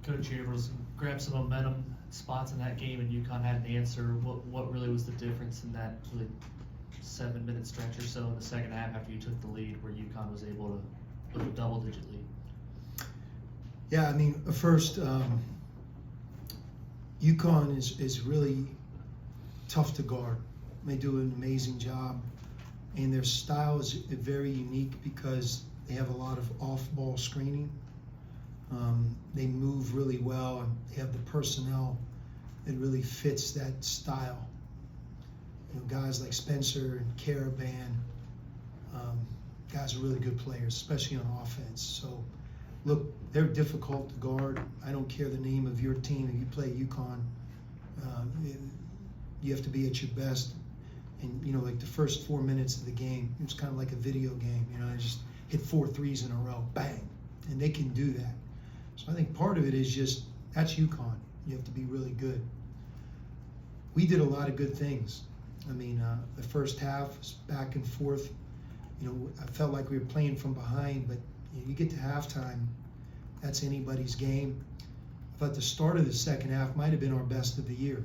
Coach, you were able to grab some momentum spots in that game, and UConn had an answer. What really was the difference in that really 7-minute stretch or so in the second half after you took the lead, where UConn was able to put a double-digit lead? Yeah, I mean, first, UConn is really tough to guard. They do an amazing job, and their style is very unique because they have a lot of off-ball screening. They move really well, and they have the personnel that really fits that style. You know, guys like Spencer and Caravan, guys are really good players, especially on offense. So, look, they're difficult to guard. I don't care the name of your team. If you play UConn, you have to be at your best. And, you know, like the first 4 minutes of the game, it was kind of like a video game. You know, I just hit 4 threes in a row, bang. And they can do that. So I think part of it is just, that's UConn. You have to be really good. We did a lot of good things. I mean, the first half was back and forth. You know, I felt like we were playing from behind, but you get to halftime, that's anybody's game. I thought the start of the second half might have been our best of the year.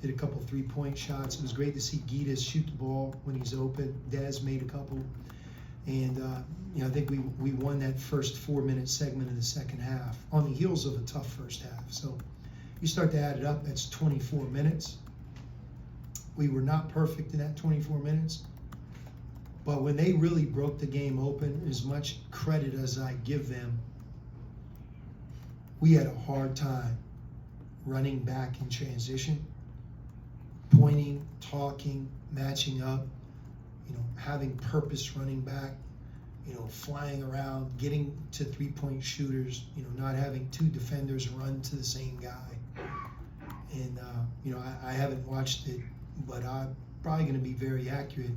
Hit a couple 3-point shots. It was great to see Gitas shoot the ball when he's open. Dez made a couple. And, you know, I think we won that first 4-minute segment of the second half on the heels of a tough first half. So you start to add it up, that's 24 minutes. We were not perfect in that 24 minutes. But when they really broke the game open, as much credit as I give them, we had a hard time running back in transition, pointing, talking, matching up, you know, having purpose running back, you know, flying around, getting to 3-point shooters, you know, not having 2 defenders run to the same guy. And, you know, I haven't watched it, but I'm probably going to be very accurate.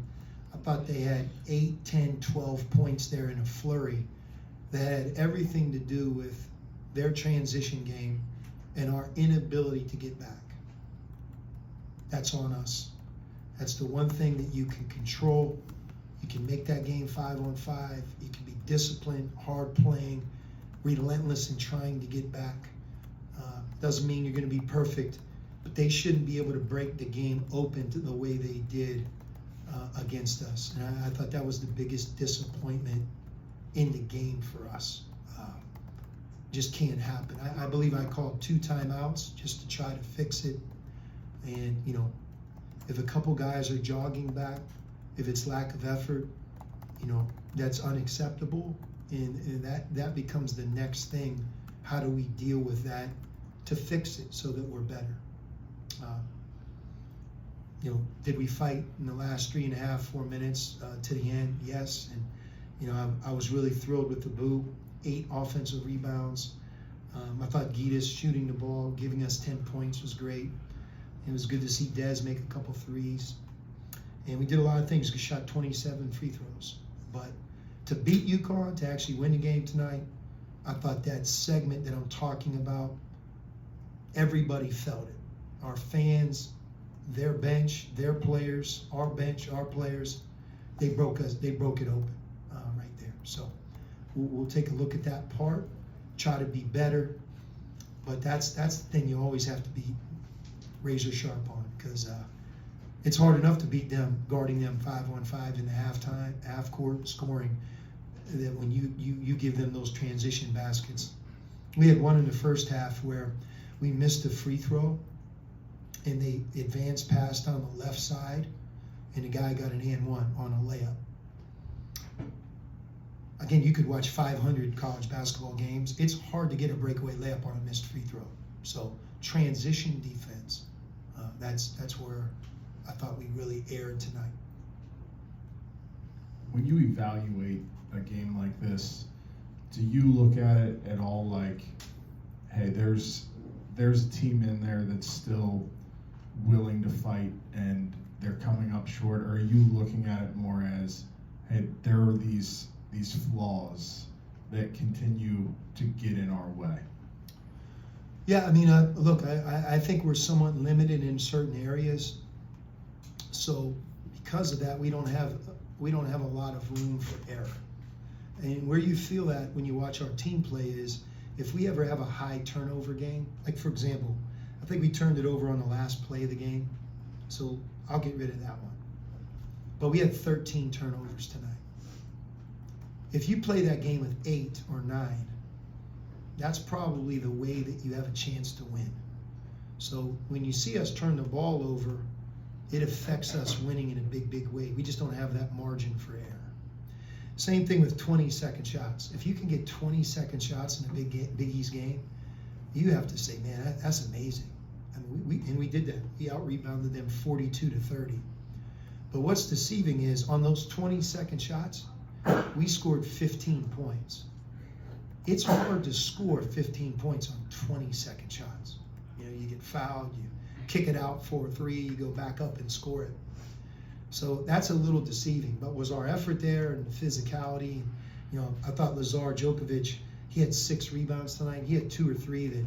I thought they had 8, 10, 12 points there in a flurry that had everything to do with their transition game and our inability to get back. That's on us. That's the one thing that you can control. You can make that game 5-on-5. You can be disciplined, hard playing, relentless in trying to get back. Doesn't mean you're going to be perfect, but they shouldn't be able to break the game open to the way they did against us. And I thought that was the biggest disappointment in the game for us. Just can't happen. I believe I called 2 timeouts just to try to fix it. And, you know, if a couple guys are jogging back, if it's lack of effort, you know, that's unacceptable. And that becomes the next thing. How do we deal with that to fix it so that we're better? You know, did we fight in the last 3.5, 4 minutes to the end? Yes. And, you know, I was really thrilled with the Boo. 8 offensive rebounds. I thought Gitas shooting the ball, giving us 10 points was great. It was good to see Dez make a couple threes. And we did a lot of things. We shot 27 free throws. But to beat UConn, to actually win the game tonight, I thought that segment that I'm talking about, everybody felt it. Our fans, their bench, their players, our bench, our players, they broke it open right there. So we'll take a look at that part, try to be better. But that's the thing you always have to be razor sharp on, because it's hard enough to beat them, guarding them 5-on-5 in the half court scoring, that when you give them those transition baskets. We had one in the first half where we missed a free throw and they advanced past on the left side and the guy got an and-one on a layup. Again, you could watch 500 college basketball games. It's hard to get a breakaway layup on a missed free throw. So transition defense, that's where I thought we really erred tonight. When you evaluate a game like this, do you look at it at all like, hey, there's a team in there that's still willing to fight and they're coming up short? Or are you looking at it more as, hey, there are these flaws that continue to get in our way? Yeah, I mean, look, I think we're somewhat limited in certain areas. So because of that, we don't have a lot of room for error. And where you feel that when you watch our team play is if we ever have a high turnover game, like for example, I think we turned it over on the last play of the game, so I'll get rid of that one. But we had 13 turnovers tonight. If you play that game with 8 or 9, that's probably the way that you have a chance to win. So when you see us turn the ball over, it affects us winning in a big, big way. We just don't have that margin for error. Same thing with 20-second shots. If you can get 20-second shots in a Big East game, you have to say, man, that's amazing. I mean, we did that. We out-rebounded them 42-30. But what's deceiving is on those 20-second shots, we scored 15 points. It's hard to score 15 points on 20-second shots. You know, you get fouled, you kick it out for a 3, you go back up and score it. So that's a little deceiving. But was our effort there and the physicality? You know, I thought Lazar Djokovic, he had 6 rebounds tonight. He had 2 or 3 that,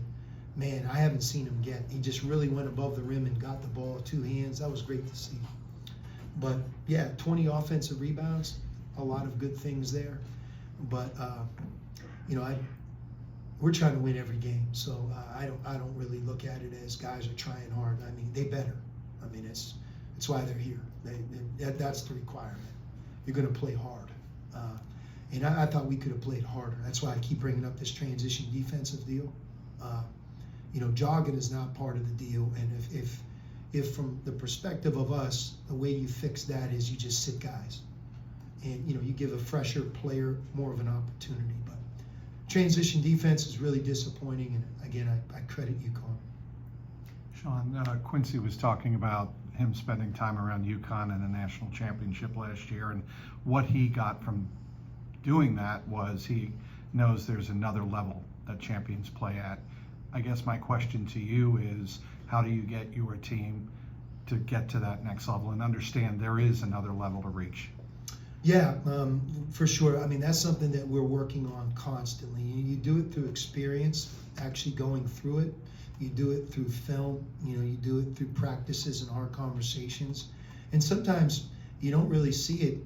man, I haven't seen him get. He just really went above the rim and got the ball with 2 hands. That was great to see. But yeah, 20 offensive rebounds, a lot of good things there. But you know, we're trying to win every game, so I don't really look at it as guys are trying hard. I mean, they better. I mean, it's why they're here. That's the requirement. You're going to play hard, and I thought we could have played harder. That's why I keep bringing up this transition defensive deal. You know, jogging is not part of the deal, and if from the perspective of us, the way you fix that is you just sit guys, and you know, you give a fresher player more of an opportunity. But transition defense is really disappointing, and again, I credit UConn. Sean, Quincy was talking about him spending time around UConn in a national championship last year, and what he got from doing that was he knows there's another level that champions play at. I guess my question to you is, how do you get your team to get to that next level and understand there is another level to reach? Yeah, for sure. I mean, that's something that we're working on constantly. You do it through experience, actually going through it. You do it through film. You know, you do it through practices and hard conversations. And sometimes you don't really see it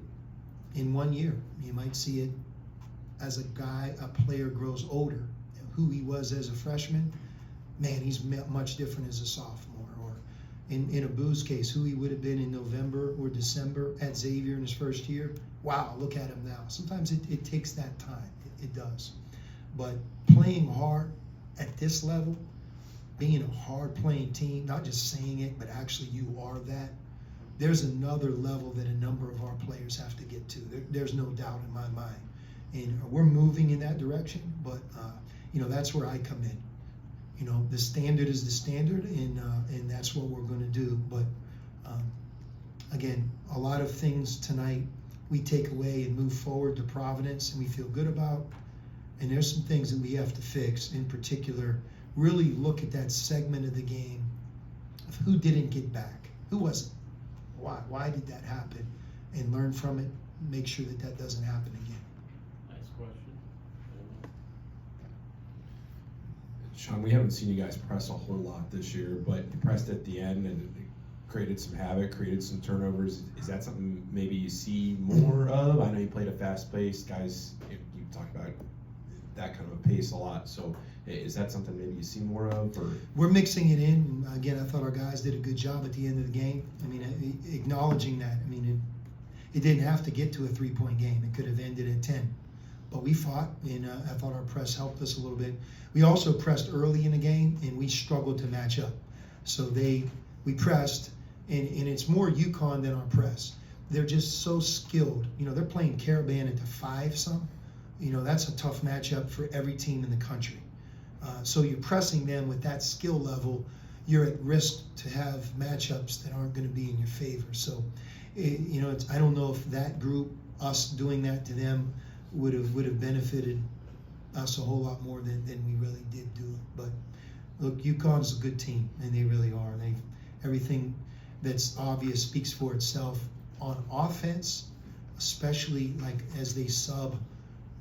in 1 year. You might see it as a player grows older. Who he was as a freshman, man, he's much different as a sophomore. Or in Abu's case, who he would have been in November or December at Xavier in his first year. Wow, look at him now. Sometimes it takes that time. It does. But playing hard at this level, being a hard-playing team, not just saying it, but actually you are that, there's another level that a number of our players have to get to. There's no doubt in my mind. And we're moving in that direction, but you know, that's where I come in. You know, the standard is the standard, and that's what we're going to do. But again, a lot of things tonight we take away and move forward to Providence, and we feel good about. And there's some things that we have to fix. In particular, really look at that segment of the game of who didn't get back, who wasn't, why did that happen, and learn from it. Make sure that that doesn't happen again. Sean, we haven't seen you guys press a whole lot this year, but you pressed at the end and created some havoc, created some turnovers. Is that something maybe you see more of? I know you played a fast pace, guys. You talk about that kind of a pace a lot. So is that something maybe you see more of? Or we're mixing it in. Again, I thought our guys did a good job at the end of the game. I mean, acknowledging that. I mean, it didn't have to get to a 3-point game. It could have ended at 10. But we fought, and I thought our press helped us a little bit. We also pressed early in the game, and we struggled to match up. So we pressed, and it's more UConn than our press. They're just so skilled. You know, they're playing Caravan at the 5-some. You know, that's a tough matchup for every team in the country. So you're pressing them with that skill level. You're at risk to have matchups that aren't going to be in your favor. So, you know, I don't know if that group, us doing that to them, would have benefited us a whole lot more than we really did do it. But look, UConn's a good team, and they really are. Everything that's obvious speaks for itself on offense, especially like as they sub.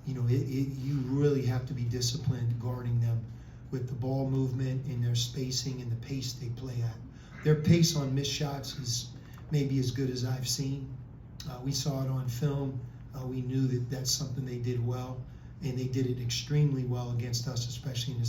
You know, you really have to be disciplined guarding them with the ball movement and their spacing and the pace they play at. Their pace on missed shots is maybe as good as I've seen. We saw it on film. We knew that that's something they did well, and they did it extremely well against us, especially in the